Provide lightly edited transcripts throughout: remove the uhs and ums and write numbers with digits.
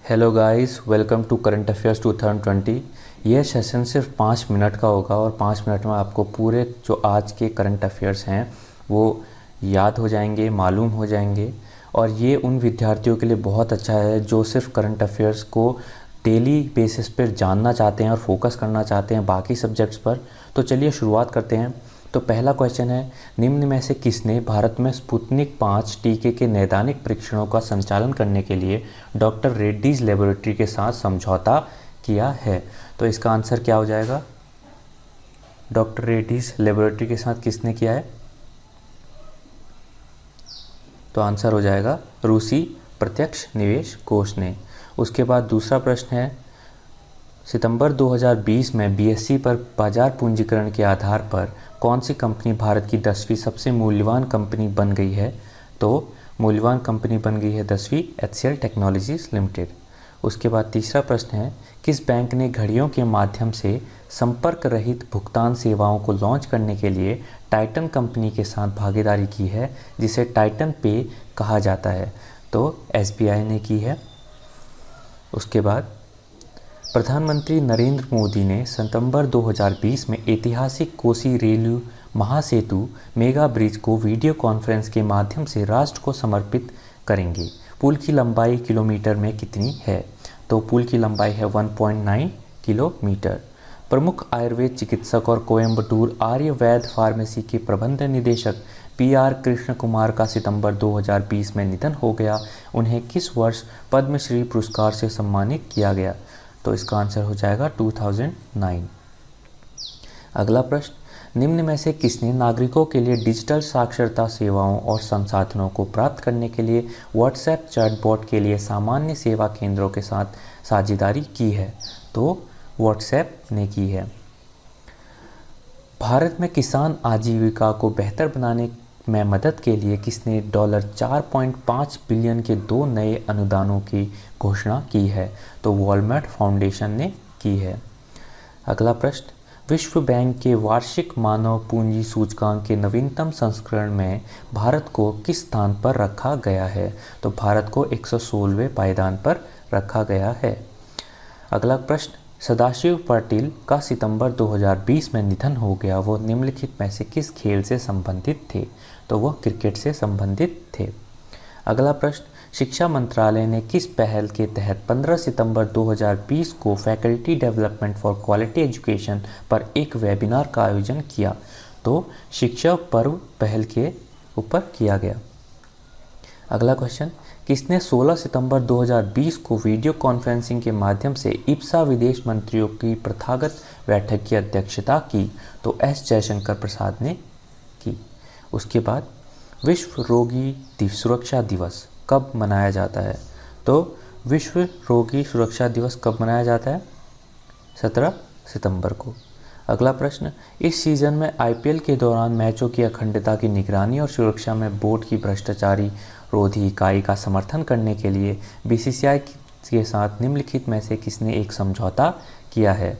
Hello guys, welcome to current affairs 2020। ये session सिर्फ 5 minute का होगा और 5 मिनट में आपको पूरे जो आज के करंट अफेयर्स हैं वो याद हो जाएंगे, मालूम हो जाएंगे। और ये उन विद्यार्थियों के लिए बहुत अच्छा है जो सिर्फ करंट अफेयर्स को डेली बेसिस पर जानना चाहते हैं और फोकस करना चाहते हैं बाकी सब्जेक्ट्स पर। तो चलिए शुरुआत करते हैं। तो पहला क्वेश्चन है, निम्न में से किसने भारत में स्पुतनिक 5 टीके के नैदानिक परीक्षणों का संचालन करने के लिए डॉक्टर रेड्डीज लेबोरेटरी के साथ समझौता किया है? तो इसका आंसर क्या हो जाएगा? डॉक्टर रेड्डीज लेबोरेटरी के साथ किसने किया है? तो आंसर हो जाएगा रूसी प्रत्यक्ष निवेश कोष ने। उसके बाद दूसरा प्रश्न है, सितंबर 2020 में बीएसई पर बाजार पूंजीकरण के आधार पर कौन सी कंपनी भारत की 10वीं सबसे मूल्यवान कंपनी बन गई है? तो मूल्यवान कंपनी बन गई है 10वीं एचसीएल टेक्नोलॉजीज लिमिटेड। उसके बाद तीसरा प्रश्न है, किस बैंक ने घड़ियों के माध्यम से संपर्क रहित भुगतान सेवाओं को लॉन्च करने के लिए टाइटन कंपनी के साथ भागीदारी की है, जिसे टाइटन पे कहा जाता है? तो एसबीआई ने की है। उसके बाद प्रधानमंत्री नरेंद्र मोदी ने सितंबर 2020 में ऐतिहासिक कोसी रेलू महासेतु मेगा ब्रिज को वीडियो कॉन्फ्रेंस के माध्यम से राष्ट्र को समर्पित करेंगे। पुल की लंबाई किलोमीटर में कितनी है? तो पुल की लंबाई है 1.9 किलोमीटर। प्रमुख आयुर्वेद चिकित्सक और कोयम्बटूर आर्यवैद फार्मेसी के प्रबंध निदेशक पीआर कृष्ण कुमार का सितंबर 2020 में निधन हो गया। उन्हें किस वर्ष पद्मश्री पुरस्कार से सम्मानित किया गया? तो इसका आंसर हो जाएगा 2009। अगला प्रश्न, निम्न में से किसने नागरिकों के लिए डिजिटल साक्षरता सेवाओं और संसाधनों को प्राप्त करने के लिए व्हाट्सएप चैटबॉट के लिए सामान्य सेवा केंद्रों के साथ साझेदारी की है? तो व्हाट्सएप ने की है। भारत में किसान आजीविका को बेहतर बनाने में मदद के लिए किसने $4.5 बिलियन के 2 नए अनुदानों की घोषणा की है? तो वॉलमार्ट फाउंडेशन ने की है। अगला प्रश्न, विश्व बैंक के वार्षिक मानव पूंजी सूचकांक के नवीनतम संस्करण में भारत को किस स्थान पर रखा गया है? तो भारत को 116वें पायदान पर रखा गया है। अगला प्रश्न, सदाशिव पाटिल का सितंबर 2020 में निधन हो गया। वो निम्नलिखित में से किस खेल से संबंधित थे? तो वह क्रिकेट से संबंधित थे। अगला प्रश्न, शिक्षा मंत्रालय ने किस पहल के तहत 15 सितंबर 2020 को faculty development for quality education पर एक वेबिनार का आयोजन किया? तो शिक्षा पर्व पहल के ऊपर किया गया। अगला क्वेश्चन, किसने 16 सितंबर 2020 को वीडियो कॉन्फ्रेंसिंग के माध्यम से इप्सा विदेश मंत्रियों की प्रथागत बैठक की अध्यक्षता की? तो एस जयशंकर प्रसाद ने की। उसके बाद विश्व रोगी सुरक्षा दिवस कब मनाया जाता है? तो विश्व रोगी सुरक्षा दिवस कब मनाया जाता है? 17 सितंबर को। अगला प्रश्न, इस सीज़न में आईपीएल के दौरान मैचों की अखंडता की निगरानी और सुरक्षा में बोर्ड की भ्रष्टाचारी रोधी इकाई का समर्थन करने के लिए बीसीसीआई के साथ निम्नलिखित में से किसने एक समझौता किया है?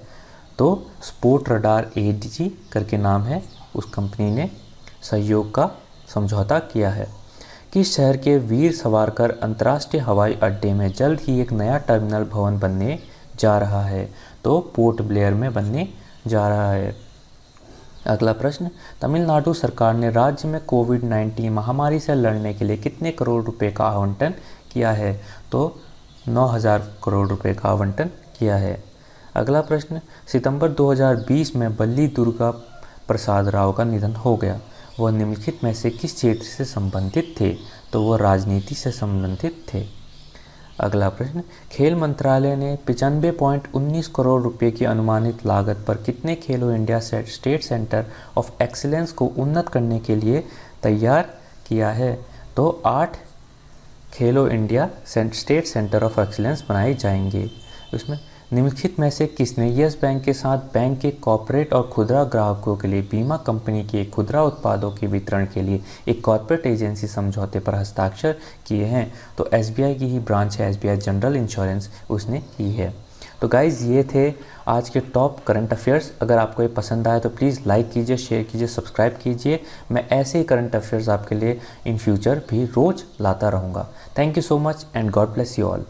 तो स्पोर्ट रडार एडीजी करके नाम है, उस कंपनी ने सहयोग का समझौता किया है। किस शहर के वीर सावरकर अंतर्राष्ट्रीय हवाई अड्डे में जल्द ही एक नया टर्मिनल भवन बनने जा रहा है? तो पोर्ट ब्लेयर में बनने जा रहा है। अगला प्रश्न, तमिलनाडु सरकार ने राज्य में कोविड-19 महामारी से लड़ने के लिए कितने करोड़ रुपए का आवंटन किया है? तो 9,000 करोड़ रुपए का आवंटन किया है। अगला प्रश्न, सितंबर 2020 में बल्ली दुर्गा प्रसाद राव का निधन हो गया। वह निम्नलिखित में से किस क्षेत्र से संबंधित थे? तो वह राजनीति से संबंधित थे। अगला प्रश्न, खेल मंत्रालय ने 95.19 करोड़ रुपए की अनुमानित लागत पर कितने खेलो India state centre of excellence को उन्नत करने के लिए तैयार किया है? तो 8 खेलो India state centre of excellence बनाए जाएंगे। उसमें निम्नलिखित में से किसने यस बैंक के साथ बैंक के कॉर्पोरेट और खुदरा ग्राहकों के लिए बीमा कंपनी के खुदरा उत्पादों के वितरण के लिए एक कॉर्पोरेट एजेंसी समझौते पर हस्ताक्षर किए हैं? तो एसबीआई की ही ब्रांच है, एसबीआई जनरल इंश्योरेंस, उसने की है। तो गाइज़, ये थे आज के टॉप करंट अफेयर्स। अगर आपको ये पसंद आया तो प्लीज़ लाइक कीजिए, शेयर कीजिए, सब्सक्राइब कीजिए। मैं ऐसे ही करंट अफेयर्स आपके लिए इन फ्यूचर भी रोज़ लाता रहूँगा। Thank you so much and God bless you all.